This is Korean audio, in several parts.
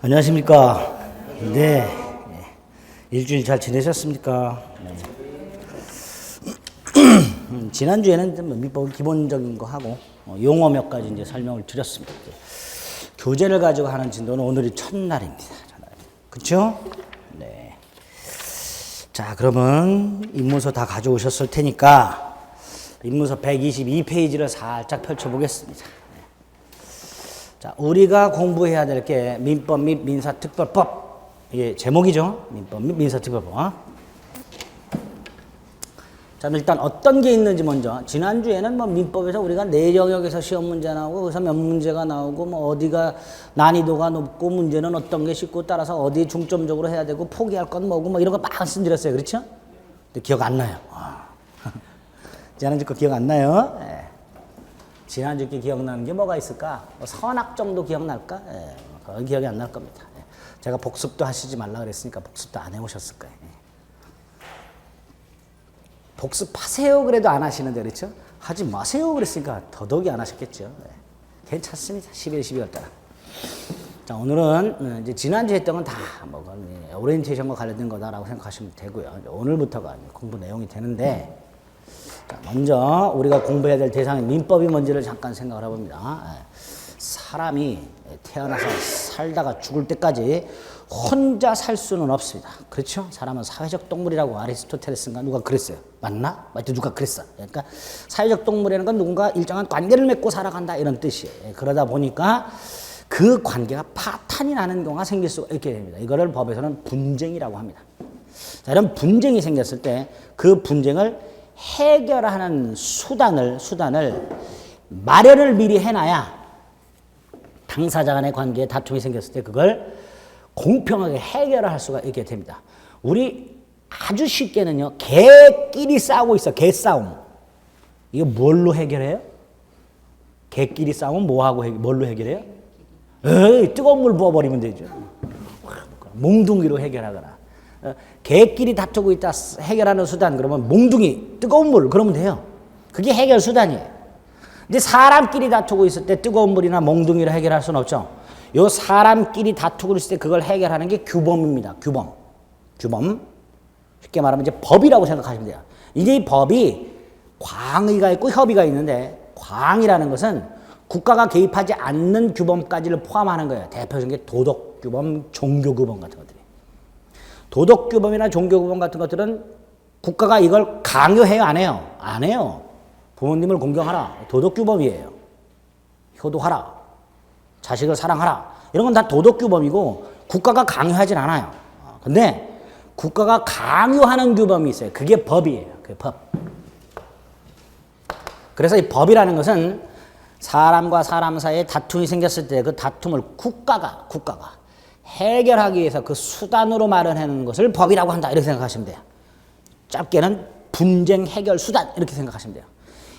안녕하십니까. 네. 일주일 잘 지내셨습니까? 지난주에는 좀 민법 기본적인 거 하고 용어 몇 가지 이제 설명을 드렸습니다. 교재를 가지고 하는 진도는 오늘이 첫날입니다. 그렇죠? 네. 자, 그러면 입문서 다 가져오셨을 테니까 입문서 122페이지를 살짝 펼쳐보겠습니다. 자, 우리가 공부해야 될 게 민법 및 민사특별법. 이게 제목이죠. 민법 및 민사특별법. 자, 일단 어떤 게 있는지 먼저. 지난주에는 뭐 민법에서 우리가 네 영역에서 시험 문제 나오고, 그래서 몇 문제가 나오고, 뭐 어디가 난이도가 높고, 문제는 어떤 게 쉽고, 따라서 어디 중점적으로 해야 되고, 포기할 건 뭐고, 뭐 이런 거 막 말씀드렸어요. 그렇죠? 근데 기억 안 나요. 지난주 거 기억 안 나요? 네. 지난주 게 기억나는 게 뭐가 있을까? 선악 정도 기억날까? 예, 그건 기억이 안 날 겁니다. 예. 제가 복습도 하시지 말라 그랬으니까 복습도 안 해오셨을 거예요. 예. 복습하세요 그래도 안 하시는데 그렇죠? 하지 마세요 그랬으니까 더더욱이 안 하셨겠죠. 예. 괜찮습니다. 11, 12월 따라. 자, 오늘은 이제 지난주에 했던 건 다 뭐 오리엔테이션과 관련된 거다라고 생각하시면 되고요. 오늘부터가 공부 내용이 되는데, 자, 먼저 우리가 공부해야 될 대상인 민법이 뭔지를 잠깐 생각을 해봅니다. 사람이 태어나서 살다가 죽을 때까지 혼자 살 수는 없습니다. 그렇죠? 사람은 사회적 동물이라고 아리스토텔레스인가 누가 그랬어요. 맞나? 맞죠? 누가 그랬어. 그러니까 사회적 동물이라는 건 누군가 일정한 관계를 맺고 살아간다 이런 뜻이에요. 그러다 보니까 그 관계가 파탄이 나는 경우가 생길 수가 있게 됩니다. 이거를 법에서는 분쟁이라고 합니다. 자, 이런 분쟁이 생겼을 때 그 분쟁을 해결하는 수단을 마련을 미리 해놔야 당사자 간의 관계에 다툼이 생겼을 때 그걸 공평하게 해결할 수가 있게 됩니다. 우리 아주 쉽게는요, 개끼리 싸우고 있어. 개싸움. 이거 뭘로 해결해요? 개끼리 싸우면 뭐하고 뭘로 해결해요? 에이, 뜨거운 물 부어버리면 되죠. 몽둥이로 해결하거나. 개끼리 다투고 있다 해결하는 수단, 그러면 몽둥이, 뜨거운 물, 그러면 돼요. 그게 해결 수단이에요. 근데 사람끼리 다투고 있을 때 뜨거운 물이나 몽둥이로 해결할 수는 없죠. 요 사람끼리 다투고 있을 때 그걸 해결하는 게 규범입니다. 규범. 쉽게 말하면 이제 법이라고 생각하시면 돼요. 이제 이 법이 광의가 있고 협의가 있는데, 광이라는 것은 국가가 개입하지 않는 규범까지를 포함하는 거예요. 대표적인 게 도덕규범, 종교규범 같은 것들이. 도덕규범이나 종교규범 같은 것들은 국가가 이걸 강요해요? 안 해요? 안 해요. 부모님을 공경하라. 도덕규범이에요. 효도하라. 자식을 사랑하라. 이런 건 다 도덕규범이고 국가가 강요하진 않아요. 근데 국가가 강요하는 규범이 있어요. 그게 법이에요. 그게 법. 그래서 이 법이라는 것은 사람과 사람 사이에 다툼이 생겼을 때 그 다툼을 국가가 해결하기 위해서 그 수단으로 마련하는 것을 법이라고 한다. 이렇게 생각하시면 돼요. 짧게는 분쟁 해결 수단 이렇게 생각하시면 돼요.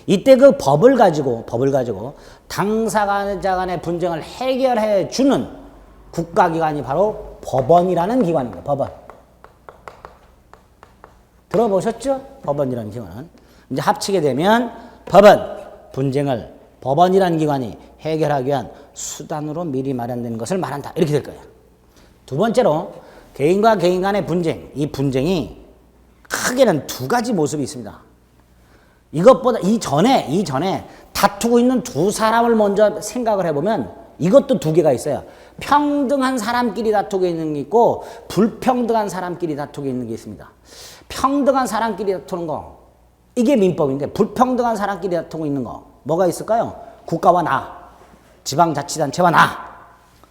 이때 그 법을 가지고 당사자 간의 분쟁을 해결해 주는 국가기관이 바로 법원이라는 기관입니다. 법원. 들어보셨죠? 법원이라는 기관은. 이제 합치게 되면 법원, 분쟁을 법원이라는 기관이 해결하기 위한 수단으로 미리 마련된 것을 말한다. 이렇게 될 거예요. 두 번째로 개인과 개인 간의 분쟁. 이 분쟁이 크게는 두 가지 모습이 있습니다. 이것보다 이전에 다투고 있는 두 사람을 먼저 생각을 해보면 이것도 두 개가 있어요. 평등한 사람끼리 다투고 있는 게 있고 불평등한 사람끼리 다투고 있는 게 있습니다. 평등한 사람끼리 다투는 거, 이게 민법인데, 불평등한 사람끼리 다투고 있는 거 뭐가 있을까요? 국가와 나, 지방자치단체와 나,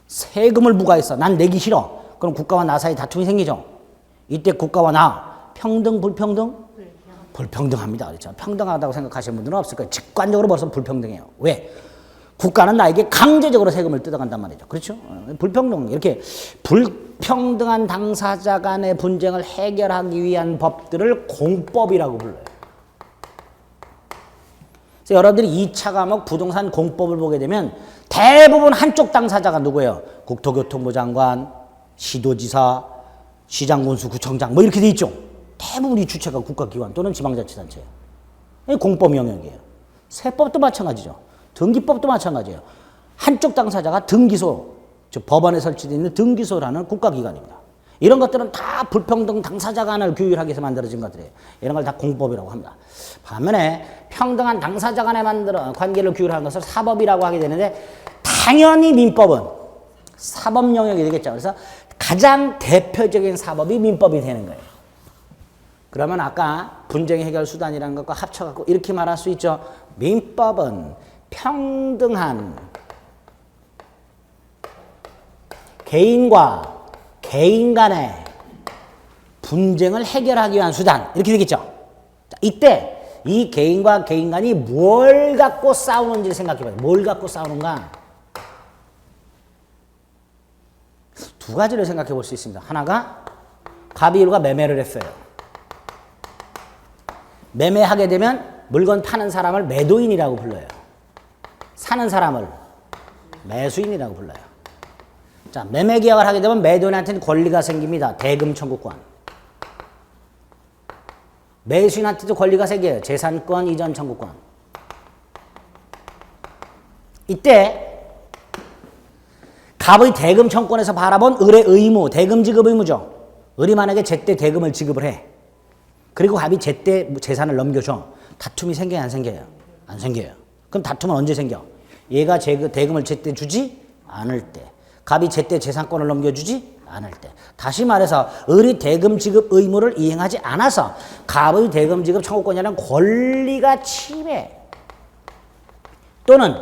세금을 부과했어. 난 내기 싫어. 그럼 국가와 나 사이 다툼이 생기죠. 이때 국가와 나 평등, 불평등? 불평등합니다. 그렇죠? 평등하다고 생각하시는 분들은 없을 거예요. 직관적으로 벌써 불평등해요. 왜? 국가는 나에게 강제적으로 세금을 뜯어간단 말이죠. 그렇죠? 불평등. 이렇게 불평등한 당사자 간의 분쟁을 해결하기 위한 법들을 공법이라고 불러요. 그래서 여러분들이 2차 과목 부동산 공법을 보게 되면 대부분 한쪽 당사자가 누구예요? 국토교통부 장관, 시도지사, 시장군수, 구청장 뭐 이렇게 돼 있죠. 대부분 이 주체가 국가기관 또는 지방자치단체예요. 이게 공법 영역이에요. 세법도 마찬가지죠. 등기법도 마찬가지예요. 한쪽 당사자가 등기소, 즉 법원에 설치되어 있는 등기소라는 국가기관입니다. 이런 것들은 다 불평등 당사자 간을 규율하기 위해서 만들어진 것들이에요. 이런 걸 다 공법이라고 합니다. 반면에 평등한 당사자 간의 관계를 규율하는 것을 사법이라고 하게 되는데 당연히 민법은 사법 영역이 되겠죠. 그래서 가장 대표적인 사법이 민법이 되는 거예요. 그러면 아까 분쟁 해결 수단이라는 것과 합쳐갖고 이렇게 말할 수 있죠. 민법은 평등한 개인과 개인 간의 분쟁을 해결하기 위한 수단 이렇게 되겠죠. 이때 이 개인과 개인 간이 뭘 갖고 싸우는지 생각해봐요. 뭘 갖고 싸우는가? 두 가지를 생각해 볼 수 있습니다. 하나가 갑이일가 매매를 했어요. 매매하게 되면 물건 파는 사람을 매도인이라고 불러요. 사는 사람을 매수인이라고 불러요. 자, 매매 계약을 하게 되면 매도인한테는 권리가 생깁니다. 대금 청구권. 매수인한테도 권리가 생겨요. 재산권 이전 청구권. 이때 갑의 대금 청구권에서 바라본 을의 의무, 대금 지급 의무죠. 을이 만약에 제때 대금을 지급을 해. 그리고 갑이 제때 재산을 넘겨줘. 다툼이 생겨요, 안 생겨요? 안 생겨요. 그럼 다툼은 언제 생겨? 얘가 대금을 제때 주지 않을 때. 갑이 제때 재산권을 넘겨주지 않을 때. 다시 말해서 을이 대금 지급 의무를 이행하지 않아서 갑의 대금 지급 청구권이라는 권리가 침해. 또는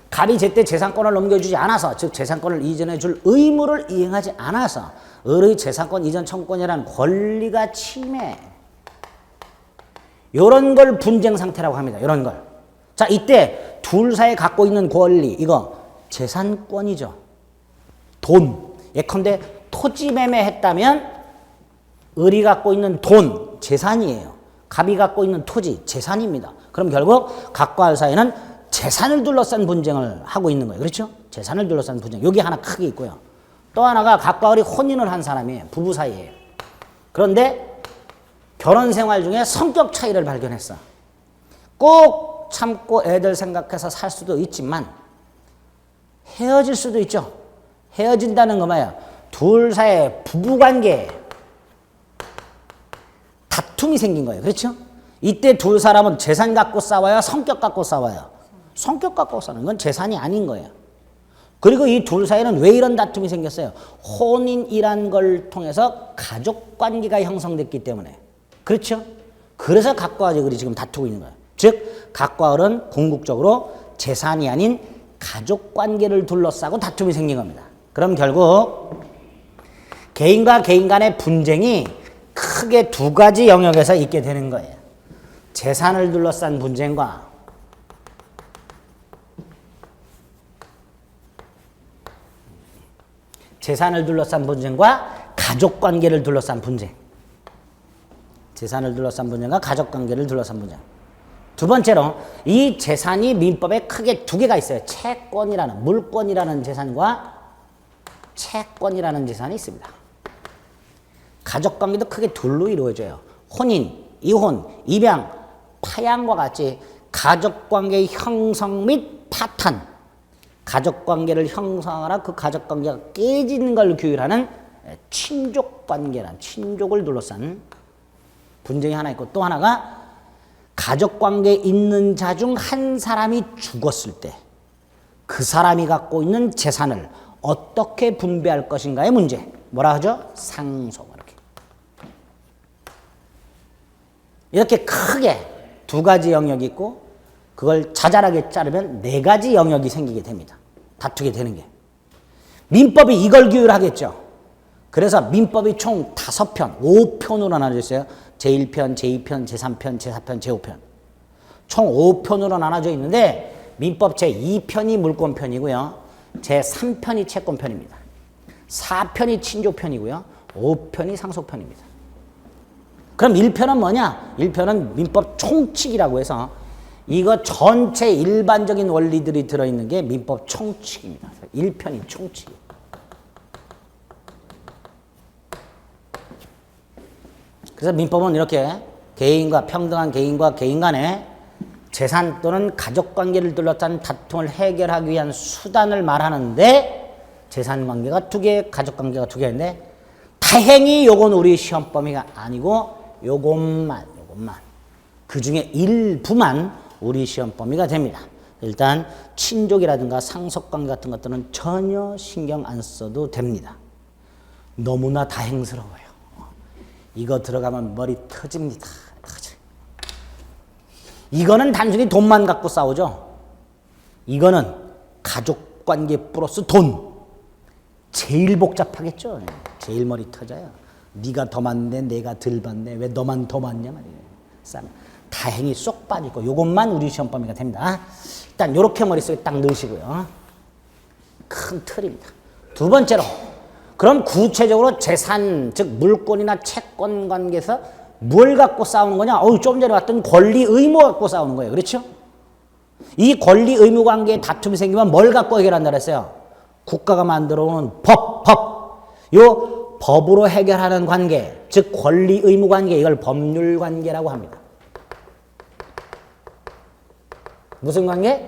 갑이 제때 재산권을 넘겨주지 않아서 즉 재산권을 이전해 줄 의무를 이행하지 않아서 을의 재산권 이전 청구권이라는 권리가 침해. 이런 걸 분쟁 상태라고 합니다. 이런 걸. 자, 이때 둘 사이 갖고 있는 권리 이거 재산권이죠. 돈. 예컨대 토지 매매했다면 을이 갖고 있는 돈 재산이에요. 갑이 갖고 있는 토지 재산입니다. 그럼 결국 갑과 을 사이는 재산을 둘러싼 분쟁을 하고 있는 거예요. 그렇죠? 재산을 둘러싼 분쟁. 여기 하나 크게 있고요. 또 하나가 갑과 을이 혼인을 한 사람이에요. 부부 사이예요. 그런데 결혼 생활 중에 성격 차이를 발견했어. 꼭 참고 애들 생각해서 살 수도 있지만 헤어질 수도 있죠. 헤어진다는 거 뭐야? 둘 사이의 부부관계에 다툼이 생긴 거예요. 그렇죠? 이때 둘 사람은 재산 갖고 싸워요? 성격 갖고 싸워요? 성격 갖고 싸우는 건 재산이 아닌 거예요. 그리고 이 둘 사이는 왜 이런 다툼이 생겼어요? 혼인이란 걸 통해서 가족관계가 형성됐기 때문에. 그렇죠? 그래서 갑과 을이 지금 다투고 있는 거예요. 즉 갑과 을은 궁극적으로 재산이 아닌 가족관계를 둘러싸고 다툼이 생긴 겁니다. 그럼 결국 개인과 개인 간의 분쟁이 크게 두 가지 영역에서 있게 되는 거예요. 재산을 둘러싼 분쟁과 가족관계를 둘러싼 분쟁. 재산을 둘러싼 분쟁과 가족관계를 둘러싼 분쟁. 두 번째로 이 재산이 민법에 크게 두 개가 있어요. 채권이라는 물권이라는 재산과 채권이라는 재산이 있습니다. 가족관계도 크게 둘로 이루어져요. 혼인, 이혼, 입양, 파양과 같이 가족관계의 형성 및 파탄, 가족관계를 형성하라 그 가족관계가 깨지는 걸 규율하는 친족관계란 친족을 둘러싼 분쟁이 하나 있고 또 하나가 가족관계에 있는 자 중 한 사람이 죽었을 때 그 사람이 갖고 있는 재산을 어떻게 분배할 것인가의 문제. 뭐라 하죠? 상속. 이렇게 크게 두 가지 영역이 있고 그걸 자잘하게 자르면 네 가지 영역이 생기게 됩니다. 다투게 되는 게. 민법이 이걸 규율하겠죠. 그래서 민법이 총 5편, 5편으로 나눠져 있어요. 제1편, 제2편, 제3편, 제4편, 제5편. 총 5편으로 나눠져 있는데 민법 제2편이 물권편이고요. 제3편이 채권편입니다. 4편이 친족편이고요. 5편이 상속편입니다. 그럼 1편은 뭐냐? 1편은 민법 총칙이라고 해서 이거 전체 일반적인 원리들이 들어있는 게 민법 총칙입니다. 1편이 총칙. 그래서 민법은 이렇게 평등한 개인과 개인 간의 재산 또는 가족관계를 둘러싼 다툼을 해결하기 위한 수단을 말하는데 재산관계가 두 개, 가족관계가 두 개인데 다행히 요건 우리 시험 범위가 아니고 요것만 그 중에 일부만 우리 시험 범위가 됩니다. 일단 친족이라든가 상속관계 같은 것들은 전혀 신경 안 써도 됩니다. 너무나 다행스러워요. 이거 들어가면 머리 터집니다. 이거는 단순히 돈만 갖고 싸우죠. 이거는 가족관계 플러스 돈. 제일 복잡하겠죠. 제일 머리 터져요. 네가 더 많네, 내가 덜 받네, 왜 너만 더 많냐 말이에요. 다행히 쏙 빠지고 요것만 우리 시험 범위가 됩니다. 일단 요렇게 머릿속에 딱 넣으시고요. 큰 틀입니다. 두 번째로 그럼 구체적으로 재산, 즉 물권이나 채권 관계에서 뭘 갖고 싸우는 거냐? 좀 전에 봤던 권리 의무 갖고 싸우는 거예요. 그렇죠? 이 권리 의무 관계에 다툼이 생기면 뭘 갖고 해결한다 그랬어요? 국가가 만들어 놓은 법. 요 법으로 해결하는 관계, 즉 권리 의무 관계, 이걸 법률 관계라고 합니다. 무슨 관계?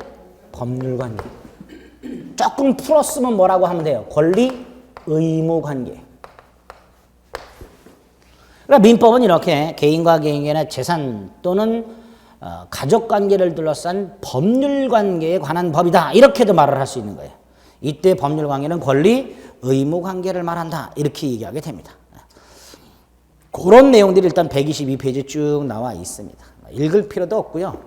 법률 관계. 조금 풀었으면 뭐라고 하면 돼요? 권리 의무 관계. 그러니까 민법은 이렇게 개인과 개인의 재산 또는 가족 관계를 둘러싼 법률 관계에 관한 법이다. 이렇게도 말을 할 수 있는 거예요. 이때 법률 관계는 권리 의무 관계를 말한다. 이렇게 얘기하게 됩니다. 그런 내용들이 일단 122페이지에 쭉 나와 있습니다. 읽을 필요도 없고요.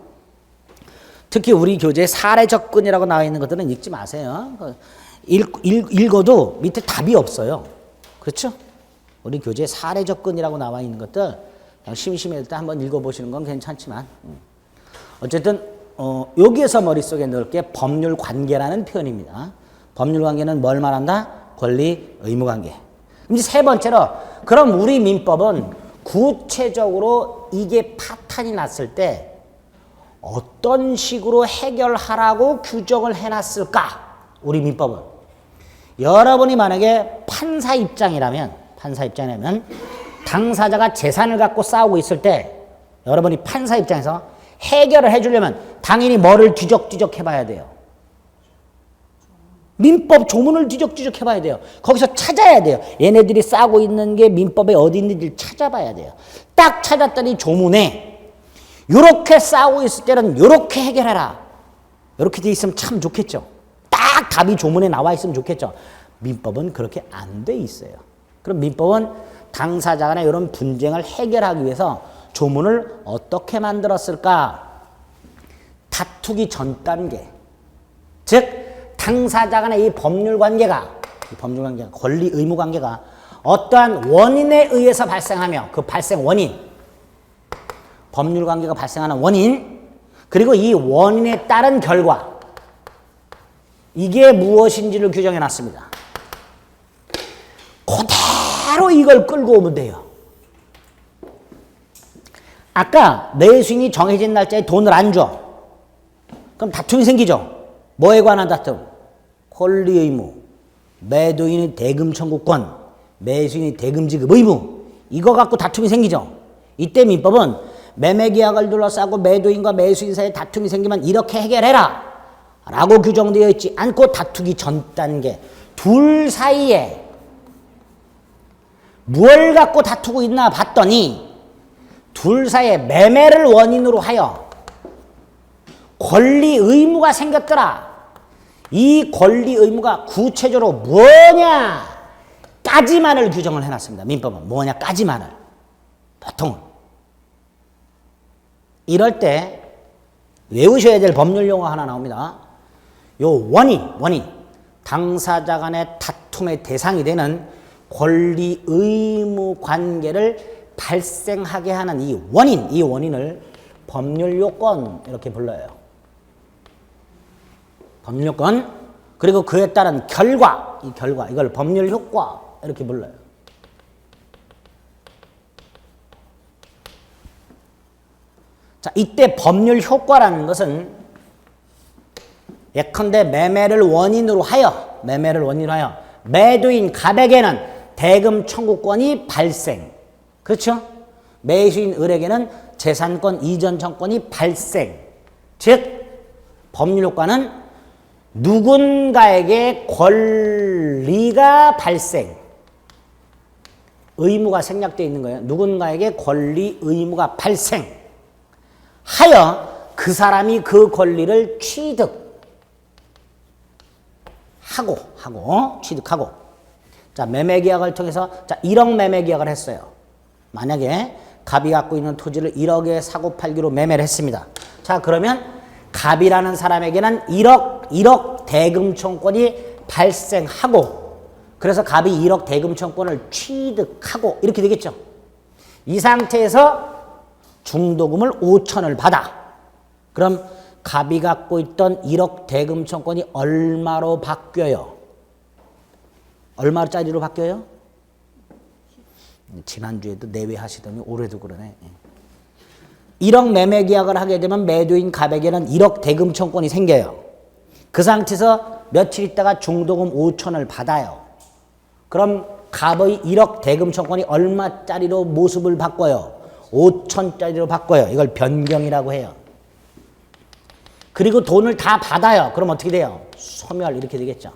특히 우리 교재에 사례 접근이라고 나와 있는 것들은 읽지 마세요. 읽어도 밑에 답이 없어요. 그렇죠? 우리 교재에 사례 접근이라고 나와 있는 것들 그냥 심심할 때 한번 읽어보시는 건 괜찮지만 어쨌든 여기에서 머릿속에 넣을 게 법률 관계라는 표현입니다. 법률 관계는 뭘 말한다? 권리 의무 관계. 이제 세 번째로 그럼 우리 민법은 구체적으로 이게 파탄이 났을 때 어떤 식으로 해결하라고 규정을 해놨을까? 우리 민법은. 여러분이 만약에 판사 입장이라면 당사자가 재산을 갖고 싸우고 있을 때 여러분이 판사 입장에서 해결을 해주려면 당연히 뭐를 뒤적뒤적 해봐야 돼요? 민법 조문을 뒤적뒤적 해봐야 돼요. 거기서 찾아야 돼요. 얘네들이 싸우고 있는 게 민법에 어디 있는지 찾아봐야 돼요. 딱 찾았더니 조문에 요렇게 싸우고 있을 때는 요렇게 해결해라. 요렇게 돼 있으면 참 좋겠죠. 딱 답이 조문에 나와 있으면 좋겠죠. 민법은 그렇게 안 돼 있어요. 그럼 민법은 당사자 간의 이런 분쟁을 해결하기 위해서 조문을 어떻게 만들었을까? 다투기 전 단계. 즉 당사자 간의 이 법률 관계가 권리 의무 관계가 어떠한 원인에 의해서 발생하며 그 발생 원인 법률 관계가 발생하는 원인 그리고 이 원인에 따른 결과 이게 무엇인지를 규정해 놨습니다. 그대로 이걸 끌고 오면 돼요. 아까 매수인이 정해진 날짜에 돈을 안 줘. 그럼 다툼이 생기죠. 뭐에 관한 다툼? 권리 의무. 매도인의 대금 청구권, 매수인의 대금 지급 의무. 이거 갖고 다툼이 생기죠. 이때 민법은 매매계약을 둘러싸고 매도인과 매수인 사이에 다툼이 생기면 이렇게 해결해라 라고 규정되어 있지 않고 다투기 전 단계 둘 사이에 뭘 갖고 다투고 있나 봤더니 둘 사이에 매매를 원인으로 하여 권리 의무가 생겼더라. 이 권리 의무가 구체적으로 뭐냐까지만을 규정을 해놨습니다. 민법은 뭐냐까지만을. 보통은 이럴 때 외우셔야 될 법률 용어 하나 나옵니다. 요 원인. 당사자 간의 다툼의 대상이 되는 권리 의무 관계를 발생하게 하는 이 원인을 법률 요건 이렇게 불러요. 법률 요건 그리고 그에 따른 결과 이걸 법률 효과 이렇게 불러요. 자, 이때 법률 효과라는 것은 예컨대 매매를 원인으로 하여 매도인 갑에게는 대금 청구권이 발생. 그렇죠? 매수인 을에게는 재산권 이전 청구권이 발생. 즉 법률 효과는 누군가에게 권리가 발생, 의무가 생략되어 있는 거예요. 누군가에게 권리, 의무가 발생하여 그 사람이 그 권리를 취득하고. 자, 매매계약을 통해서, 자, 1억 매매계약을 했어요. 만약에 갑이 갖고 있는 토지를 1억에 사고 팔기로 매매를 했습니다. 자, 그러면 갑이라는 사람에게는 1억 대금 청권이 발생하고, 그래서 갑이 1억 대금 청권을 취득하고 이렇게 되겠죠. 이 상태에서 중도금을 5천을 받아. 그럼 갑이 갖고 있던 1억 대금 청권이 얼마로 바뀌어요? 얼마짜리로 바뀌어요? 지난주에도 내외하시더니 올해도 그러네. 1억 매매 계약을 하게 되면 매도인 갑에게는 1억 대금 청권이 생겨요. 그 상태에서 며칠 있다가 중도금 5천을 받아요. 그럼 갑의 1억 대금 청권이 얼마짜리로 모습을 바꿔요? 5천짜리로 바꿔요. 이걸 변경이라고 해요. 그리고 돈을 다 받아요. 그럼 어떻게 돼요? 소멸 이렇게 되겠죠.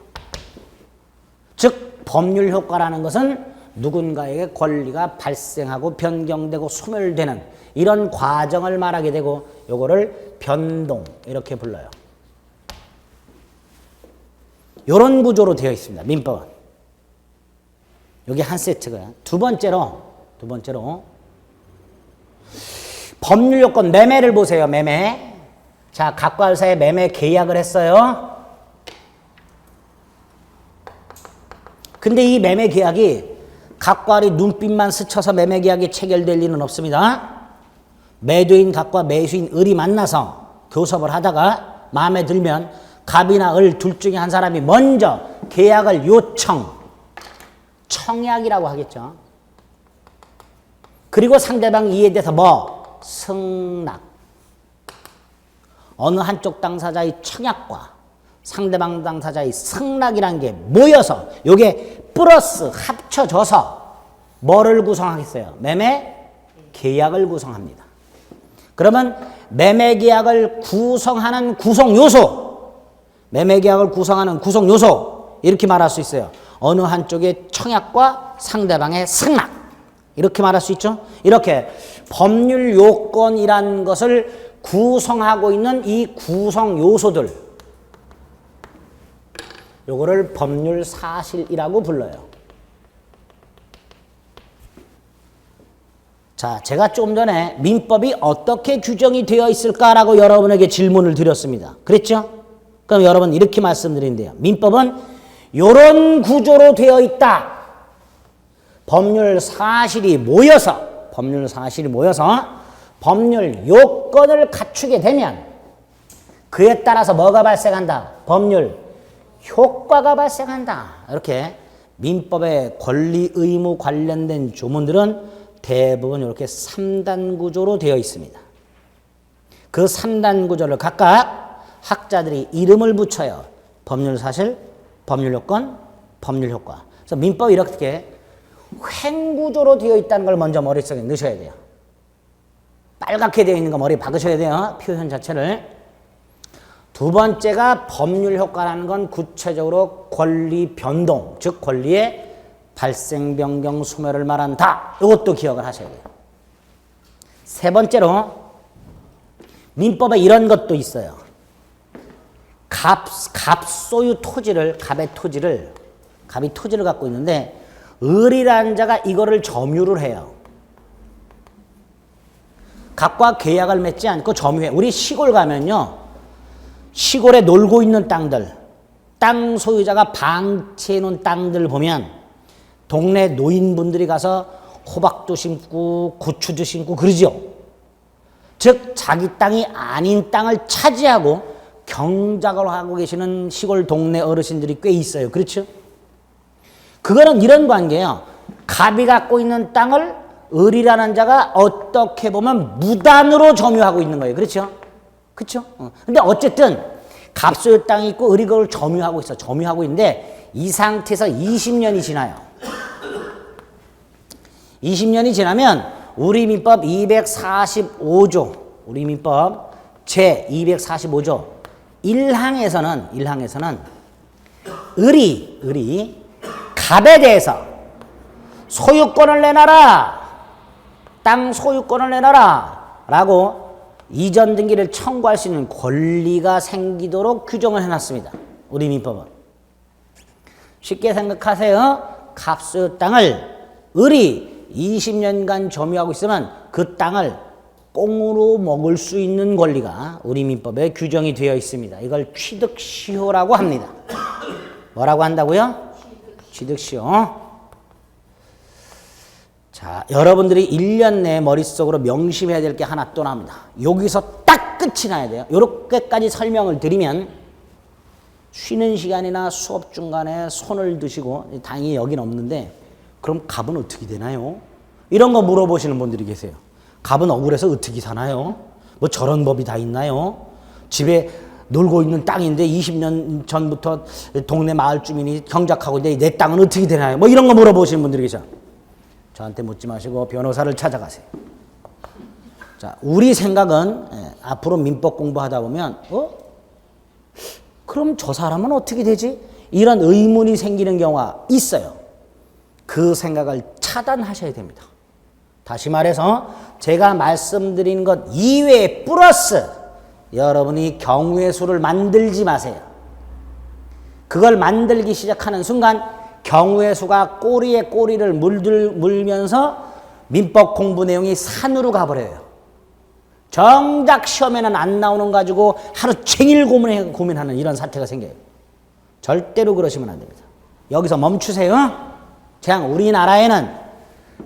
즉 법률 효과라는 것은 누군가에게 권리가 발생하고 변경되고 소멸되는 이런 과정을 말하게 되고 요거를 변동 이렇게 불러요. 요런 구조로 되어 있습니다. 민법은. 여기 한 세트가. 두 번째로 법률 요건 매매를 보세요. 매매. 자, 갑과 을 사이에 매매 계약을 했어요. 근데 이 매매 계약이 갑과 을이 눈빛만 스쳐서 매매 계약이 체결될 리는 없습니다. 매도인 갑과 매수인 을이 만나서 교섭을 하다가 마음에 들면 갑이나 을 둘 중에 한 사람이 먼저 계약을 청약이라고 하겠죠. 그리고 상대방이 이에 대해서 승낙. 어느 한쪽 당사자의 청약과 상대방 당사자의 승낙이라는 게 모여서 요게 플러스 합쳐져서 뭐를 구성하겠어요? 매매 계약을 구성합니다. 그러면 매매 계약을 구성하는 구성 요소, 매매 계약을 구성하는 구성 요소 이렇게 말할 수 있어요. 어느 한쪽의 청약과 상대방의 승낙 이렇게 말할 수 있죠. 이렇게 법률 요건이란 것을 구성하고 있는 이 구성 요소들, 요거를 법률 사실이라고 불러요. 자, 제가 좀 전에 민법이 어떻게 규정이 되어 있을까라고 여러분에게 질문을 드렸습니다. 그랬죠? 그럼 여러분 이렇게 말씀드린대요. 민법은 요런 구조로 되어 있다. 법률 사실이 모여서 법률 요건을 갖추게 되면 그에 따라서 뭐가 발생한다? 법률 효과가 발생한다. 이렇게 민법의 권리 의무 관련된 조문들은 대부분 이렇게 3단 구조로 되어 있습니다. 그 3단 구조를 각각 학자들이 이름을 붙여요. 법률 사실, 법률 요건, 법률 효과. 그래서 민법이 이렇게 횡구조로 되어 있다는 걸 먼저 머릿속에 넣으셔야 돼요. 빨갛게 되어 있는 거 머리에 박으셔야 돼요. 표현 자체를. 두 번째가 법률 효과라는 건 구체적으로 권리 변동, 즉 권리의 발생, 변경, 소멸을 말한다. 이것도 기억을 하셔야 돼요. 세 번째로 민법에 이런 것도 있어요. 갑소유 토지를, 갑이 토지를 갖고 있는데 을이라는 자가 이거를 점유를 해요. 갑과 계약을 맺지 않고 점유해. 우리 시골 가면요, 시골에 놀고 있는 땅들, 땅 소유자가 방치해 놓은 땅들 보면 동네 노인분들이 가서 호박도 심고 고추도 심고 그러죠. 즉 자기 땅이 아닌 땅을 차지하고 경작을 하고 계시는 시골 동네 어르신들이 꽤 있어요. 그렇죠? 그거는 이런 관계예요. 갑이 갖고 있는 땅을 을이라는 자가 어떻게 보면 무단으로 점유하고 있는 거예요. 그렇죠? 그렇죠? 근데 어쨌든 갑소유 땅이 있고 을이 그걸 점유하고 있어. 점유하고 있는데 이 상태에서 20년이 지나요. 20년이 지나면 우리 민법 245조, 우리 민법 제 245조 일항에서는 을이 갑에 대해서 소유권을 내놔라, 땅 소유권을 내놔라 라고 이전 등기를 청구할 수 있는 권리가 생기도록 규정을 해놨습니다. 우리 민법은. 쉽게 생각하세요. 갑소유 땅을 을이 20년간 점유하고 있으면 그 땅을 꽁으로 먹을 수 있는 권리가 우리 민법에 규정이 되어 있습니다. 이걸 취득시효라고 합니다. 뭐라고 한다고요? 취득시효. 자, 여러분들이 1년 내에 머릿속으로 명심해야 될 게 하나 또 나옵니다. 여기서 딱 끝이 나야 돼요. 이렇게까지 설명을 드리면 쉬는 시간이나 수업 중간에 손을 드시고, 다행히 여긴 없는데, 그럼 갑은 어떻게 되나요? 이런 거 물어보시는 분들이 계세요. 갑은 억울해서 어떻게 사나요? 뭐 저런 법이 다 있나요? 집에 놀고 있는 땅인데 20년 전부터 동네 마을 주민이 경작하고 있는데 내 땅은 어떻게 되나요? 뭐 이런 거 물어보시는 분들이 계셔. 저한테 묻지 마시고 변호사를 찾아가세요. 자, 우리 생각은 앞으로 민법 공부하다 보면 그럼 저 사람은 어떻게 되지? 이런 의문이 생기는 경우가 있어요. 그 생각을 차단하셔야 됩니다. 다시 말해서 제가 말씀드린 것 이외에 플러스 여러분이 경우의 수를 만들지 마세요. 그걸 만들기 시작하는 순간 경우의 수가 꼬리에 꼬리를 물면서 민법 공부 내용이 산으로 가버려요. 정작 시험에는 안 나오는 가지고 하루 종일 고민하는 이런 사태가 생겨요. 절대로 그러시면 안 됩니다. 여기서 멈추세요. 그냥 우리나라에는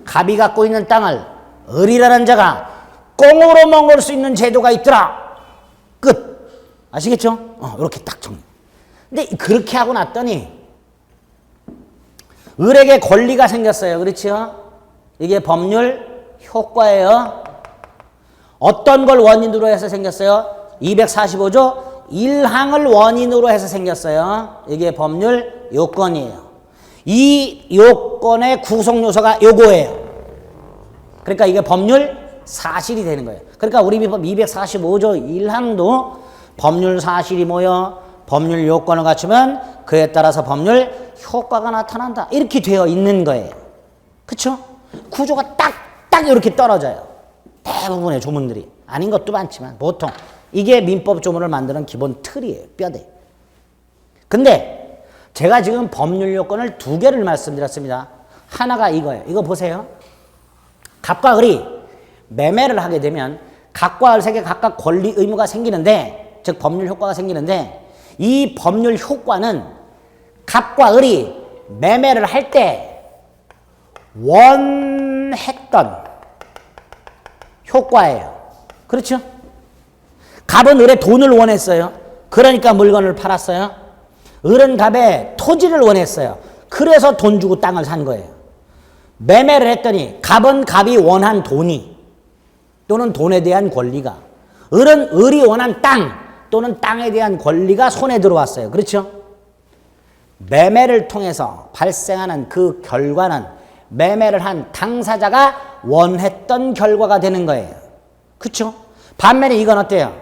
갑이 갖고 있는 땅을 을이라는 자가 꽁으로 먹을 수 있는 제도가 있더라. 끝. 아시겠죠? 이렇게 딱 정리. 근데 그렇게 하고 났더니 을에게 권리가 생겼어요. 그렇죠? 이게 법률 효과예요. 어떤 걸 원인으로 해서 생겼어요? 245조 1항을 원인으로 해서 생겼어요. 이게 법률 요건이에요. 이 요건의 구성 요소가 요거예요. 그러니까 이게 법률 사실이 되는 거예요. 그러니까 우리 민법 245조 1항도 법률 사실이 모여 법률 요건을 갖추면 그에 따라서 법률 효과가 나타난다. 이렇게 되어 있는 거예요. 그렇죠? 구조가 딱 이렇게 떨어져요. 대부분의 조문들이. 아닌 것도 많지만 보통 이게 민법 조문을 만드는 기본 틀이에요. 뼈대. 근데 제가 지금 법률 요건을 2개를 말씀드렸습니다. 하나가 이거예요. 이거 보세요. 갑과 을이 매매를 하게 되면 갑과 을에게 각각 권리 의무가 생기는데, 즉 법률 효과가 생기는데, 이 법률 효과는 갑과 을이 매매를 할 때 원했던 효과예요. 그렇죠? 갑은 을의 돈을 원했어요. 그러니까 물건을 팔았어요. 을은 갑의 토지를 원했어요. 그래서 돈 주고 땅을 산 거예요. 매매를 했더니 갑은 갑이 원한 돈이 또는 돈에 대한 권리가, 을은 을이 원한 땅 또는 땅에 대한 권리가 손에 들어왔어요. 그렇죠? 매매를 통해서 발생하는 그 결과는 매매를 한 당사자가 원했던 결과가 되는 거예요. 그렇죠? 반면에 이건 어때요?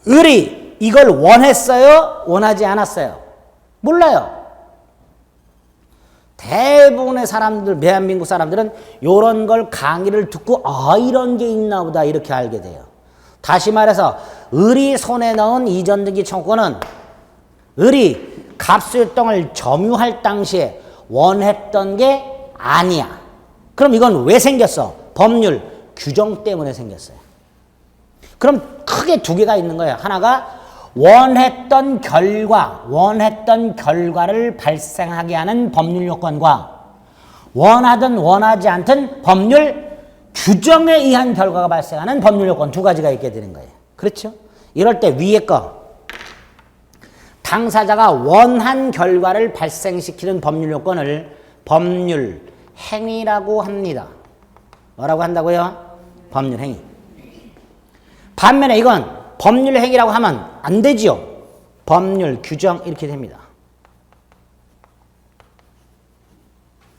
을이 이걸 원했어요? 원하지 않았어요? 몰라요. 대부분의 사람들, 대한민국 사람들은 이런 걸 강의를 듣고 이런 게 있나 보다 이렇게 알게 돼요. 다시 말해서 을이 손에 넣은 이전등기 청구권은 을이 갑소유 땅을 점유할 당시에 원했던 게 아니야. 그럼 이건 왜 생겼어? 법률 규정 때문에 생겼어요. 그럼 크게 2개가 있는 거예요. 하나가 원했던 결과를 발생하게 하는 법률 요건과 원하든 원하지 않든 법률 규정에 의한 결과가 발생하는 법률 요건 2가지가 있게 되는 거예요. 그렇죠? 이럴 때 위에 거 당사자가 원한 결과를 발생시키는 법률 요건을 법률 행위라고 합니다. 뭐라고 한다고요? 법률 행위. 반면에 이건 법률 행위라고 하면 안 되지요. 법률 규정 이렇게 됩니다.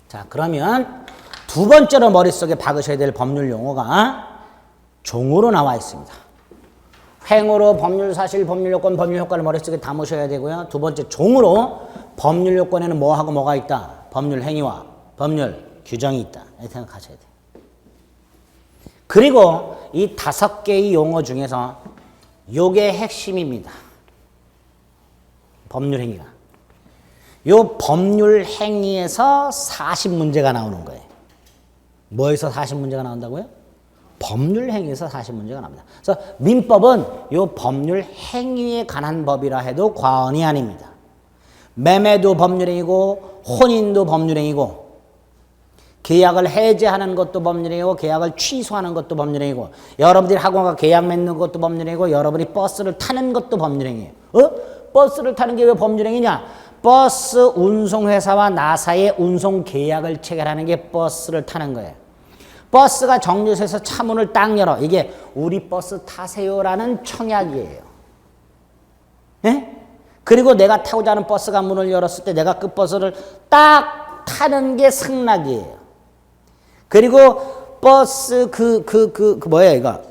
자, 그러면 2번째로 머릿속에 박으셔야 될 법률 용어가 종으로 나와 있습니다. 행으로 법률 사실, 법률 요건, 법률 효과를 머릿속에 담으셔야 되고요. 두 번째 종으로 법률 요건에는 뭐하고 뭐가 있다. 법률 행위와 법률 규정이 있다. 이렇게 생각하셔야 돼요. 그리고 이 5개의 용어 중에서 요게 핵심입니다. 법률 행위가. 요 법률 행위에서 40문제가 나오는 거예요. 뭐에서 40문제가 나온다고요? 법률 행위에서 40문제가 나옵니다. 그래서 민법은 요 법률 행위에 관한 법이라 해도 과언이 아닙니다. 매매도 법률행위고 혼인도 법률행위고 계약을 해제하는 것도 법률행위고 계약을 취소하는 것도 법률행위고 여러분들이 학원과 계약 맺는 것도 법률행위고 여러분이 버스를 타는 것도 법률행위예요. 버스를 타는 게 왜 법률행위냐? 버스 운송회사와 나사의 운송 계약을 체결하는 게 버스를 타는 거예요. 버스가 정류소에서 차문을 딱 열어. 이게 우리 버스 타세요라는 청약이에요. 네? 그리고 내가 타고자 하는 버스가 문을 열었을 때 내가 그 버스를 딱 타는 게 승낙이에요. 그리고 버스 뭐예요 이거?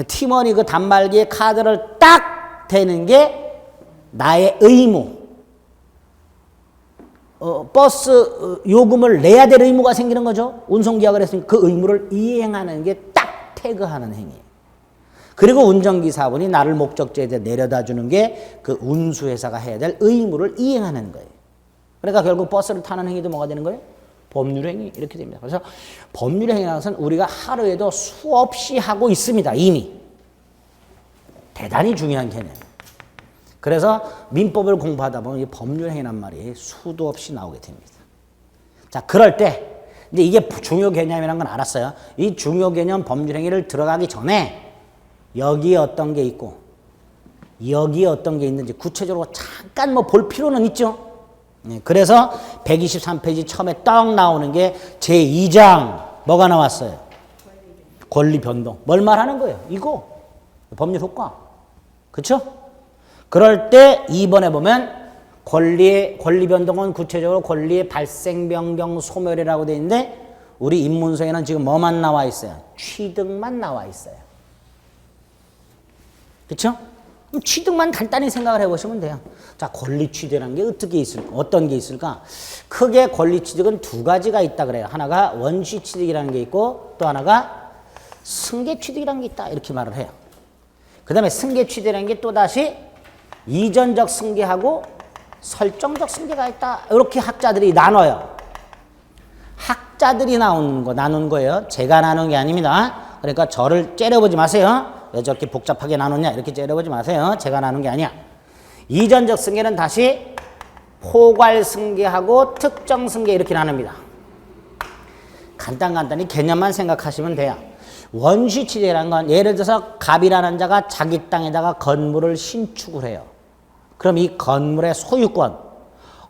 팀원이 그 단말기에 카드를 딱 대는 게 나의 의무. 버스 요금을 내야 될 의무가 생기는 거죠. 운송계약을 했으니까 그 의무를 이행하는 게 딱 태그하는 행위예요. 그리고 운전기사분이 나를 목적지에 내려다 주는 게 그 운수회사가 해야 될 의무를 이행하는 거예요. 그러니까 결국 버스를 타는 행위도 뭐가 되는 거예요? 법률행위 이렇게 됩니다. 그래서 법률행위라는 것은 우리가 하루에도 수없이 하고 있습니다. 이미. 대단히 중요한 개념이에요. 그래서 민법을 공부하다 보면 이 법률행위란 말이 수도 없이 나오게 됩니다. 자, 그럴 때 이제 이게 중요 개념이라는 건 알았어요. 이 중요 개념 법률행위를 들어가기 전에 여기에 어떤 게 있고 여기에 어떤 게 있는지 구체적으로 잠깐 뭐 볼 필요는 있죠. 그래서 123페이지 처음에 떡 나오는 게 제2장 뭐가 나왔어요? 권리 변동. 뭘 말하는 거예요? 이거 법률 효과. 그렇죠? 그럴 때 2번에 보면 권리 변동은 구체적으로 권리의 발생, 변경, 소멸이라고 되어 있는데 우리 입문서에는 지금 뭐만 나와 있어요? 취득만 나와 있어요. 그렇죠? 그럼 취득만 간단히 생각을 해보시면 돼요. 자, 권리 취득이라는 게 어떻게 있을까? 어떤 게 있을까? 크게 권리 취득은 두 가지가 있다 그래요. 하나가 원시 취득이라는 게 있고 또 하나가 승계 취득이라는 게 있다 이렇게 말을 해요. 그 다음에 승계 취득이라는 게 또다시 이전적 승계하고 설정적 승계가 있다. 이렇게 학자들이 나눠요. 학자들이 나눈 거예요. 제가 나눈 게 아닙니다. 그러니까 저를 째려보지 마세요. 왜 저렇게 복잡하게 나눴냐 이렇게 째려보지 마세요. 제가 나눈 게 아니야. 이전적 승계는 다시 포괄 승계하고 특정 승계 이렇게 나눕니다. 간단히 개념만 생각하시면 돼요. 원시 취득이라는 건 예를 들어서 갑이라는 자가 자기 땅에다가 건물을 신축을 해요. 그럼 이 건물의 소유권,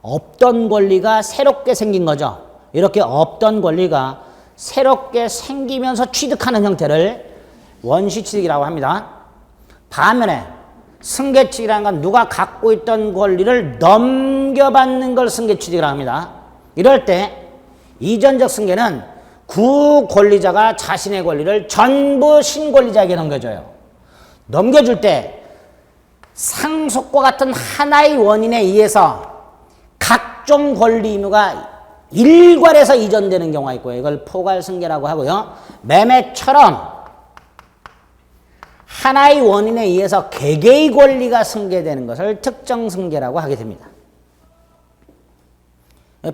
없던 권리가 새롭게 생긴 거죠. 이렇게 없던 권리가 새롭게 생기면서 취득하는 형태를 원시 취득이라고 합니다. 반면에 승계 취득이라는 건 누가 갖고 있던 권리를 넘겨받는 걸 승계 취득이라고 합니다. 이럴 때 이전적 승계는 구 권리자가 자신의 권리를 전부 신권리자에게 넘겨줘요. 넘겨줄 때 상속과 같은 하나의 원인에 의해서 각종 권리 의무가 일괄해서 이전되는 경우가 있고요. 이걸 포괄승계라고 하고요. 매매처럼 하나의 원인에 의해서 개개의 권리가 승계되는 것을 특정승계라고 하게 됩니다.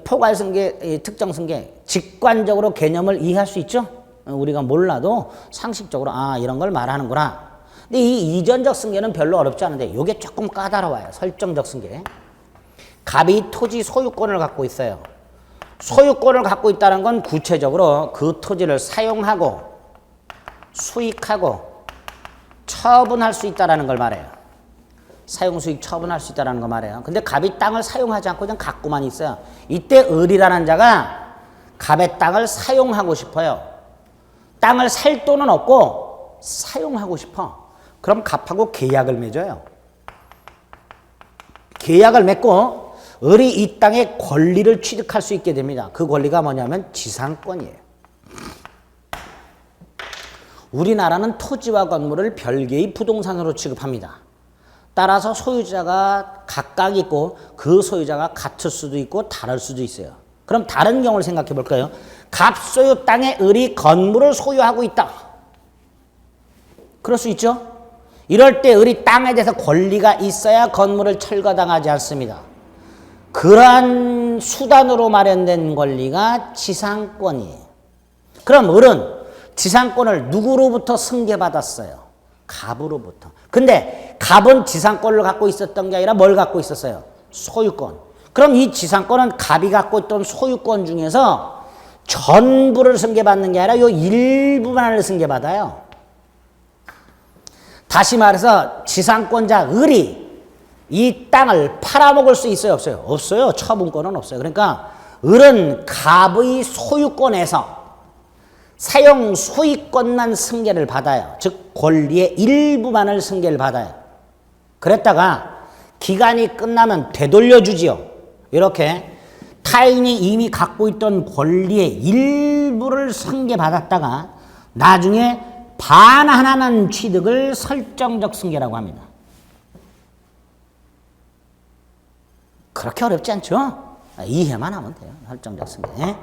포괄승계, 특정승계, 직관적으로 개념을 이해할 수 있죠? 우리가 몰라도 상식적으로 이런 걸 말하는구나. 근데 이 이전적 승계는 별로 어렵지 않은데 이게 조금 까다로워요. 설정적 승계. 갑이 토지 소유권을 갖고 있어요. 소유권을 갖고 있다는 건 구체적으로 그 토지를 사용하고 수익하고 처분할 수 있다는 걸 말해요. 사용 수익 처분할 수 있다는 걸 말해요. 근데 갑이 땅을 사용하지 않고 그냥 갖고만 있어요. 이때 을이라는 자가 갑의 땅을 사용하고 싶어요. 땅을 살 돈은 없고 사용하고 싶어. 그럼 갑하고 계약을 맺어요. 계약을 맺고 을이 이 땅의 권리를 취득할 수 있게 됩니다. 그 권리가 뭐냐면 지상권이에요. 우리나라는 토지와 건물을 별개의 부동산으로 취급합니다. 따라서 소유자가 각각 있고 그 소유자가 같을 수도 있고 다를 수도 있어요. 그럼 다른 경우를 생각해 볼까요? 갑소유 땅에 을이 건물을 소유하고 있다. 그럴 수 있죠? 이럴 때 을이 땅에 대해서 권리가 있어야 건물을 철거당하지 않습니다. 그러한 수단으로 마련된 권리가 지상권이에요. 그럼 을은 지상권을 누구로부터 승계받았어요? 갑으로부터. 근데 갑은 지상권을 갖고 있었던 게 아니라 뭘 갖고 있었어요? 소유권. 그럼 이 지상권은 갑이 갖고 있던 소유권 중에서 전부를 승계받는 게 아니라 요 일부만을 승계받아요. 다시 말해서 지상권자 을이 이 땅을 팔아먹을 수 있어요? 없어요? 없어요. 처분권은 없어요. 그러니까 을은 갑의 소유권에서 사용 소유권만 승계를 받아요. 즉 권리의 일부만을 승계를 받아요. 그랬다가 기간이 끝나면 되돌려주지요. 이렇게 타인이 이미 갖고 있던 권리의 일부를 승계받았다가 나중에 반환하는 취득을 설정적 승계라고 합니다. 그렇게 어렵지 않죠? 이해만 하면 돼요. 설정적 승계.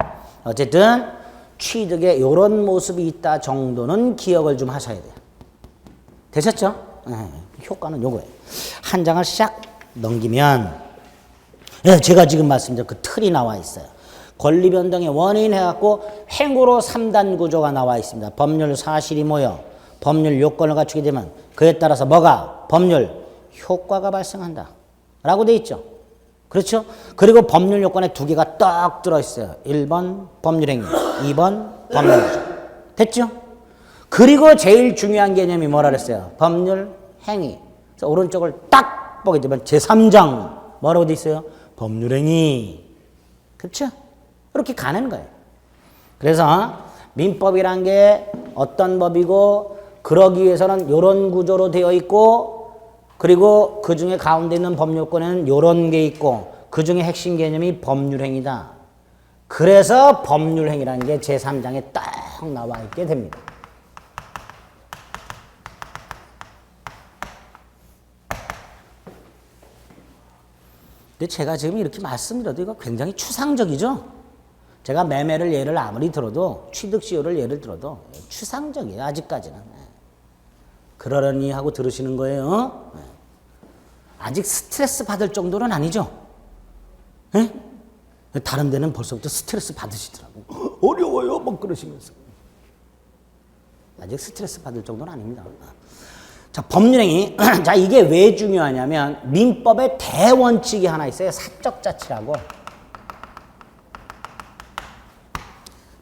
어쨌든 취득에 이런 모습이 있다 정도는 기억을 좀 하셔야 돼요. 되셨죠? 효과는 요거예요. 한 장을 싹 넘기면 제가 지금 말씀드린 그 틀이 나와 있어요. 권리 변동의 원인 해갖고 행으로 3단 구조가 나와 있습니다. 법률 사실이 모여 법률 요건을 갖추게 되면 그에 따라서 뭐가? 법률 효과가 발생한다 라고 돼 있죠. 그렇죠? 그리고 법률 요건에 두 개가 딱 들어있어요. 1번 법률행위, 2번 법률구조. 됐죠? 그리고 제일 중요한 개념이 뭐라 그랬어요? 법률행위. 그래서 오른쪽을 딱 보게 되면 제3장 뭐라고 돼 있어요? 법률행위. 그렇죠? 이렇게 가는 거예요. 그래서 민법이란 게 어떤 법이고 그러기 위해서는 이런 구조로 되어 있고 그리고 그 중에 가운데 있는 법률권에는 이런 게 있고 그 중에 핵심 개념이 법률행위다. 그래서 법률행위라는 게 제3장에 딱 나와 있게 됩니다. 근데 제가 지금 이렇게 말씀드려도 이거 굉장히 추상적이죠? 제가 매매를 예를 아무리 들어도 취득시효를 예를 들어도 추상적이에요. 아직까지는. 그러려니 하고 들으시는 거예요. 아직 스트레스 받을 정도는 아니죠. 에? 다른 데는 벌써부터 스트레스 받으시더라고. 어려워요. 막 그러시면서. 아직 스트레스 받을 정도는 아닙니다. 자, 법률행위. 자, 이게 왜 중요하냐면 민법의 대원칙이 하나 있어요. 사적자치라고.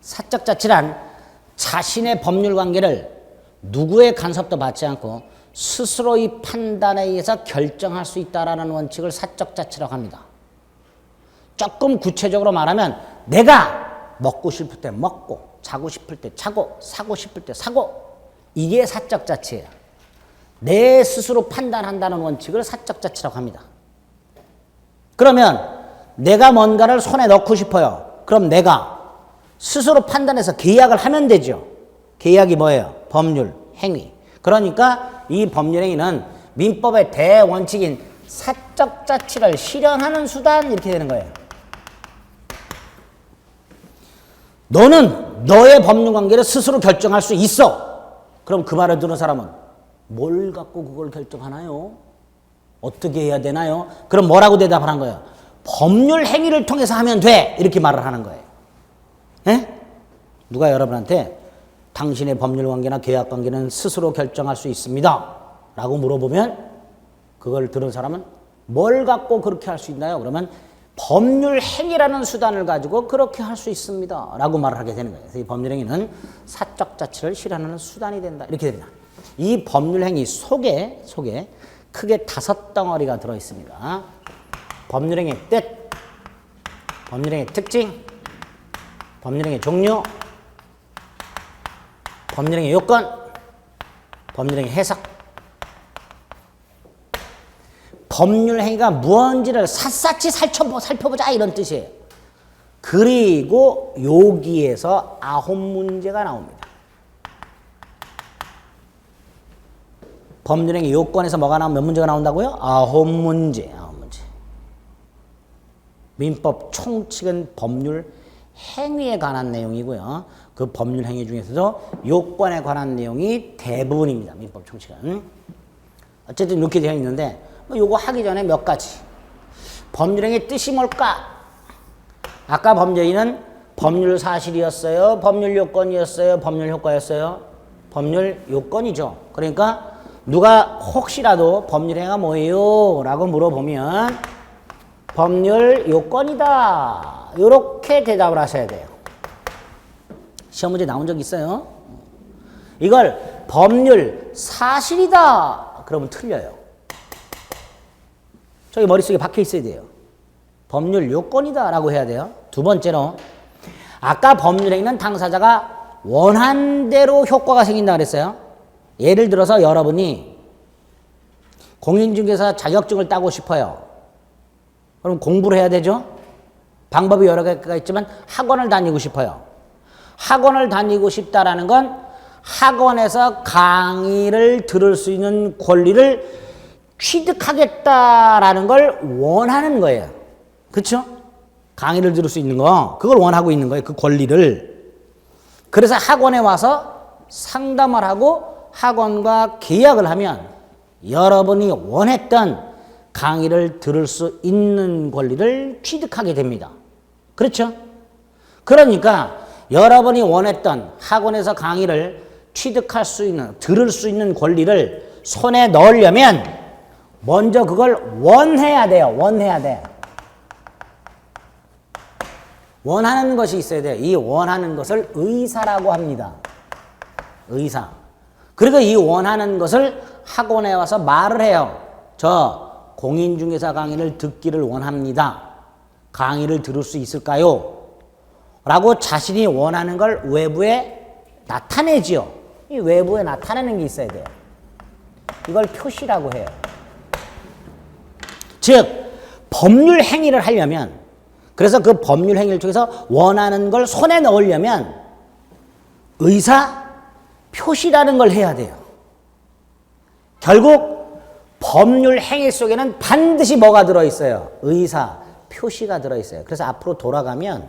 사적자치란 자신의 법률관계를 누구의 간섭도 받지 않고 스스로의 판단에 의해서 결정할 수 있다라는 원칙을 사적자치라고 합니다. 조금 구체적으로 말하면 내가 먹고 싶을 때 먹고 자고 싶을 때 자고 사고 싶을 때 사고 이게 사적자치예요. 내 스스로 판단한다는 원칙을 사적자치라고 합니다. 그러면 내가 뭔가를 손에 넣고 싶어요. 그럼 내가 스스로 판단해서 계약을 하면 되죠. 계약이 뭐예요? 법률, 행위. 그러니까 이 법률행위는 민법의 대원칙인 사적자치를 실현하는 수단 이렇게 되는 거예요. 너는 너의 법률관계를 스스로 결정할 수 있어. 그럼 그 말을 들은 사람은 뭘 갖고 그걸 결정하나요? 어떻게 해야 되나요? 그럼 뭐라고 대답을 한 거예요? 법률 행위를 통해서 하면 돼. 이렇게 말을 하는 거예요. 에? 누가 여러분한테 당신의 법률관계나 계약관계는 스스로 결정할 수 있습니다. 라고 물어보면 그걸 들은 사람은 뭘 갖고 그렇게 할 수 있나요? 그러면 법률 행위라는 수단을 가지고 그렇게 할 수 있습니다. 라고 말을 하게 되는 거예요. 그래서 이 법률 행위는 사적 자치를 실현하는 수단이 된다. 이렇게 됩니다. 이 법률 행위 속에 크게 5덩어리가 들어 있습니다. 법률 행위의 뜻, 법률 행위의 특징, 법률 행위의 종류, 법률 행위의 요건, 법률 행위의 해석. 법률 행위가 무언지를 샅샅이 살펴보자 이런 뜻이에요. 그리고 여기에서 9문제가 나옵니다. 법률행위 요건에서 뭐가 나오면 몇 문제가 나온다고요? 9문제. 9문제. 민법 총칙은 법률 행위에 관한 내용이고요. 그 법률 행위 중에서도 요건에 관한 내용이 대부분입니다. 민법 총칙은. 어쨌든 이렇게 되어 있는데 요거 하기 전에 몇 가지. 법률행위의 뜻이 뭘까? 아까 법률행위는 법률 사실이었어요? 법률 요건이었어요? 법률 효과였어요? 법률 요건이죠. 그러니까 누가 혹시라도 법률행위가 뭐예요? 라고 물어보면 법률 요건이다. 이렇게 대답을 하셔야 돼요. 시험 문제 나온 적 있어요? 이걸 법률 사실이다. 그러면 틀려요. 저기 머릿속에 박혀 있어야 돼요. 법률 요건이다 라고 해야 돼요. 두 번째로 아까 법률행위는 당사자가 원한 대로 효과가 생긴다 그랬어요. 예를 들어서 여러분이 공인중개사 자격증을 따고 싶어요. 그럼 공부를 해야 되죠. 방법이 여러 개가 있지만 학원을 다니고 싶어요. 학원을 다니고 싶다라는 건 학원에서 강의를 들을 수 있는 권리를 취득하겠다라는 걸 원하는 거예요. 그렇죠? 강의를 들을 수 있는 거, 그걸 원하고 있는 거예요. 그 권리를. 그래서 학원에 와서 상담을 하고 학원과 계약을 하면 여러분이 원했던 강의를 들을 수 있는 권리를 취득하게 됩니다. 그렇죠? 그러니까 여러분이 원했던 학원에서 강의를 취득할 수 있는, 들을 수 있는 권리를 손에 넣으려면 먼저 그걸 원해야 돼요. 원해야 돼. 원하는 것이 있어야 돼요. 이 원하는 것을 의사라고 합니다. 의사. 그리고 이 원하는 것을 학원에 와서 말을 해요. 저 공인중개사 강의를 듣기를 원합니다. 강의를 들을 수 있을까요? 라고 자신이 원하는 걸 외부에 나타내지요. 이 외부에 나타내는 게 있어야 돼요. 이걸 표시라고 해요. 즉 법률 행위를 하려면, 그래서 그 법률 행위를 통해서 원하는 걸 손에 넣으려면 의사 표시라는 걸 해야 돼요. 결국 법률 행위 속에는 반드시 뭐가 들어있어요? 의사 표시가 들어있어요. 그래서 앞으로 돌아가면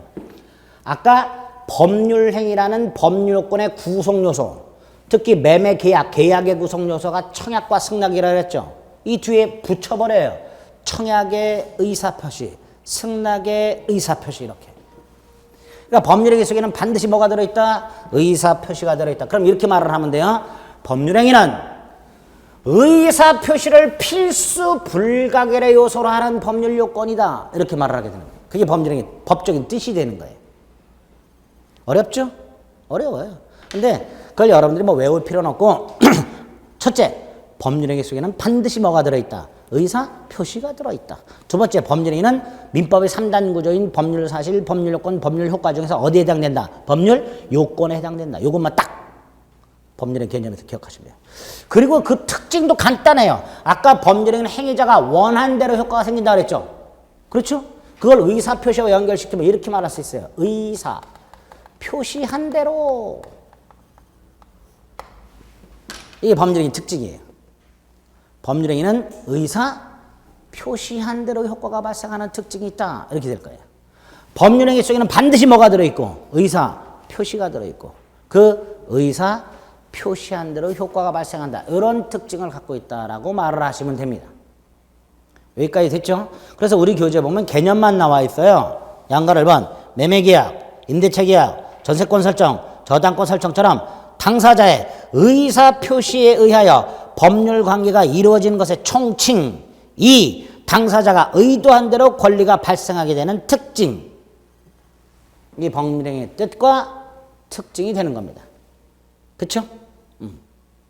아까 법률 행위라는 법률 요건의 구성 요소, 특히 매매 계약, 계약의 구성 요소가 청약과 승낙이라고 했죠. 이 뒤에 붙여버려요. 청약의 의사표시, 승낙의 의사표시 이렇게. 그러니까 법률행위 속에는 반드시 뭐가 들어있다? 의사표시가 들어있다. 그럼 이렇게 말을 하면 돼요. 법률행위는 의사표시를 필수 불가결의 요소로 하는 법률 요건이다. 이렇게 말을 하게 되는 거예요. 그게 법률행위 법적인 뜻이 되는 거예요. 어렵죠? 어려워요. 근데 그걸 여러분들이 뭐 외울 필요는 없고 첫째, 법률행위 속에는 반드시 뭐가 들어있다? 의사 표시가 들어있다. 두 번째, 법률행위는 민법의 3단 구조인 법률 사실, 법률 요건, 법률 효과 중에서 어디에 해당된다? 법률 요건에 해당된다. 이것만 딱 법률의 개념에서 기억하시면 돼요. 그리고 그 특징도 간단해요. 아까 법률행위는 행위자가 원한 대로 효과가 생긴다 그랬죠? 그렇죠? 그걸 의사 표시와 연결시키면 이렇게 말할 수 있어요. 의사 표시한 대로. 이게 법률행위 특징이에요. 법률행위는 의사 표시한 대로 효과가 발생하는 특징이 있다. 이렇게 될 거예요. 법률행위 속에는 반드시 뭐가 들어있고 의사 표시가 들어있고 그 의사 표시한 대로 효과가 발생한다. 이런 특징을 갖고 있다라고 말을 하시면 됩니다. 여기까지 됐죠? 그래서 우리 교재에 보면 개념만 나와 있어요. 양가를 번 매매계약, 임대차계약, 전세권 설정, 저당권 설정처럼 당사자의 의사 표시에 의하여 법률 관계가 이루어지는 것의 총칭, 이 당사자가 의도한 대로 권리가 발생하게 되는 특징, 이 법률행위의 뜻과 특징이 되는 겁니다. 그렇죠?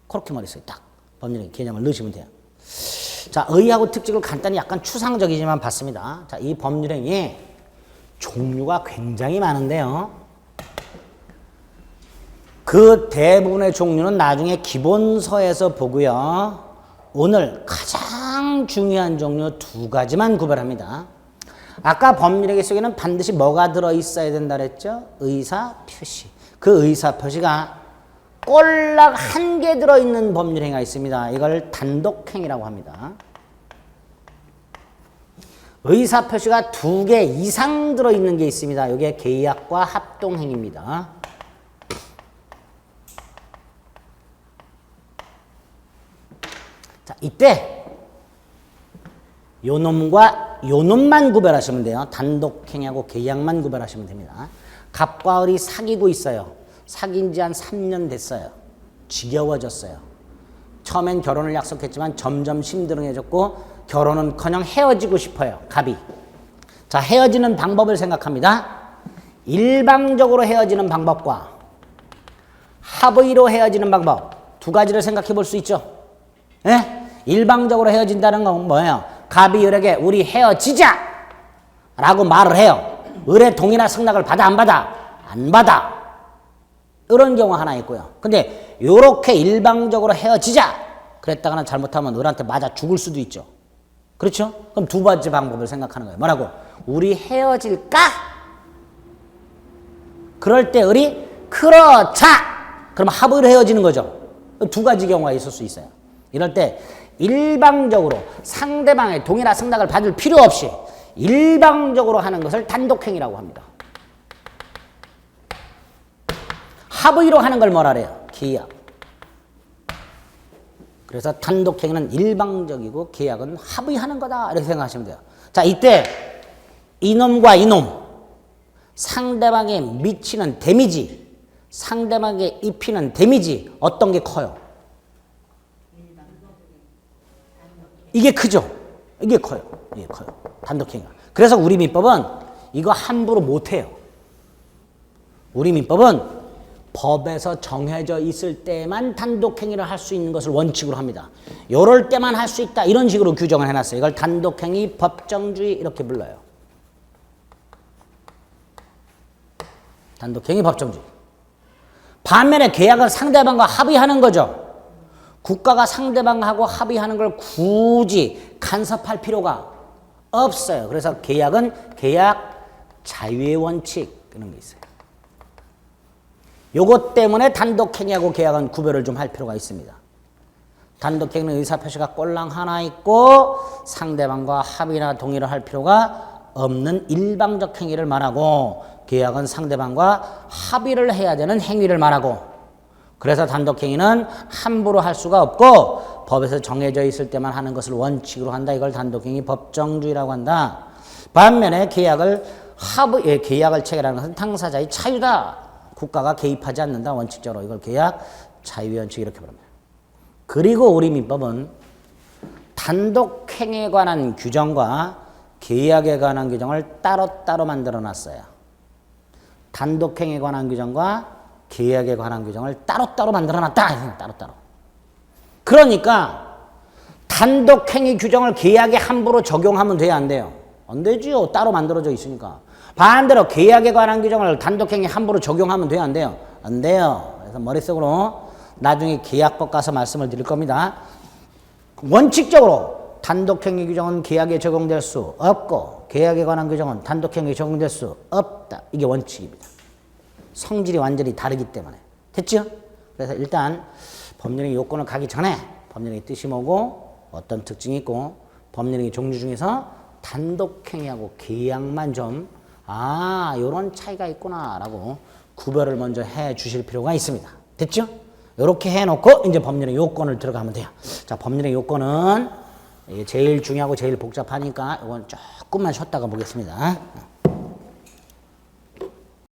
그렇게 머릿속에 딱 법률행위 개념을 넣으시면 돼요. 자, 의의하고 특징을 간단히 약간 추상적이지만 봤습니다. 자, 이 법률행위의 종류가 굉장히 많은데요. 그 대부분의 종류는 나중에 기본서에서 보고요. 오늘 가장 중요한 종류 두 가지만 구별합니다. 아까 법률행위 속에는 반드시 뭐가 들어있어야 된다 그랬죠? 의사 표시. 그 의사 표시가 꼴랑 한 개 들어있는 법률행위가 있습니다. 이걸 단독행위라고 합니다. 의사표시가 2개 이상 들어있는 게 있습니다. 이게 계약과 합동행위입니다. 자, 이때 요 놈과 요 놈만 구별하시면 돼요. 단독행위하고 계약만 구별하시면 됩니다. 갑과 을이 사귀고 있어요. 사귄 지 한 3년 됐어요. 지겨워졌어요. 처음엔 결혼을 약속했지만 점점 심드렁해졌고 결혼은커녕 헤어지고 싶어요. 갑이. 자, 헤어지는 방법을 생각합니다. 일방적으로 헤어지는 방법과 합의로 헤어지는 방법 2가지를 생각해 볼 수 있죠. 예? 일방적으로 헤어진다는 건 뭐예요? 갑이 을에게 우리 헤어지자! 라고 말을 해요. 을의 동의나 승낙을 받아 안 받아? 안 받아. 이런 경우 하나 있고요. 근데 요렇게 일방적으로 헤어지자! 그랬다가는 잘못하면 을한테 맞아 죽을 수도 있죠. 그렇죠? 그럼 2번째 방법을 생각하는 거예요. 뭐라고? 우리 헤어질까? 그럴 때 을이 그렇자! 그럼 합의로 헤어지는 거죠. 2가지 경우가 있을 수 있어요. 이럴 때 일방적으로 상대방의 동의나 승낙을 받을 필요 없이 일방적으로 하는 것을 단독행위라고 합니다. 합의로 하는 걸 뭐라 그래요? 계약. 그래서 단독행위는 일방적이고 계약은 합의하는 거다 이렇게 생각하시면 돼요. 자, 이때 이놈과 이놈 상대방에 미치는 데미지 상대방에게 입히는 데미지 어떤 게 커요? 이게 크죠? 이게 커요. 이게 커요. 단독행위가. 그래서 우리 민법은 이거 함부로 못해요. 우리 민법은 법에서 정해져 있을 때만 단독행위를 할 수 있는 것을 원칙으로 합니다. 이럴 때만 할 수 있다 이런 식으로 규정을 해놨어요. 이걸 단독행위 법정주의 이렇게 불러요. 단독행위 법정주의. 반면에 계약은 상대방과 합의하는 거죠. 국가가 상대방하고 합의하는 걸 굳이 간섭할 필요가 없어요. 그래서 계약은 계약 자유의 원칙 이런 게 있어요. 요것 때문에 단독행위하고 계약은 구별을 좀 할 필요가 있습니다. 단독행위는 의사표시가 꼴랑 하나 있고 상대방과 합의나 동의를 할 필요가 없는 일방적 행위를 말하고 계약은 상대방과 합의를 해야 되는 행위를 말하고 그래서 단독행위는 함부로 할 수가 없고 법에서 정해져 있을 때만 하는 것을 원칙으로 한다. 이걸 단독행위 법정주의라고 한다. 반면에 계약을 체결하는 것은 당사자의 자유다. 국가가 개입하지 않는다. 원칙적으로 이걸 계약 자유의 원칙 이렇게 부릅니다. 그리고 우리 민법은 단독행위에 관한 규정과 계약에 관한 규정을 따로따로 만들어 놨어요. 단독행위에 관한 규정과 계약에 관한 규정을 따로따로 만들어 놨다. 따로따로. 그러니까 단독행위 규정을 계약에 함부로 적용하면 돼야 안 돼요? 안 되지요. 따로 만들어져 있으니까. 반대로 계약에 관한 규정을 단독행위 함부로 적용하면 돼야 안 돼요? 안 돼요. 그래서 머릿속으로 나중에 계약법 가서 말씀을 드릴 겁니다. 원칙적으로 단독행위 규정은 계약에 적용될 수 없고 계약에 관한 규정은 단독행위에 적용될 수 없다. 이게 원칙입니다. 성질이 완전히 다르기 때문에. 됐죠? 그래서 일단 법률행위 요건을 가기 전에 법률행위 뜻이 뭐고 어떤 특징이 있고 법률행위 종류 중에서 단독행위하고 계약만 좀 요런 차이가 있구나 라고 구별을 먼저 해 주실 필요가 있습니다. 됐죠? 이렇게 해놓고 이제 법률행위 요건을 들어가면 돼요. 자, 법률행위 요건은 제일 중요하고 제일 복잡하니까 이건 조금만 쉬었다가 보겠습니다.